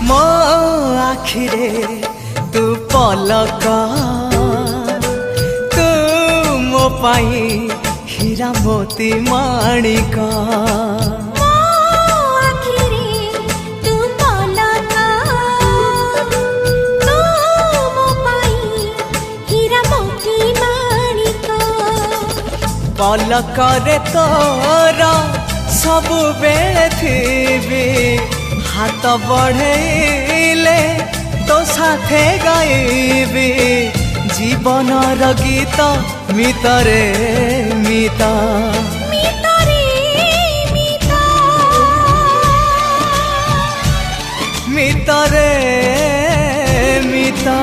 मो आखिरे तू पलक तू मो पाई हीरा मोती माणिक पलक रे तोर सबु बेले थी हाथ बढ़ेले तो साथे गाइबी जीवन गीत मितरे मिता मितरे मिता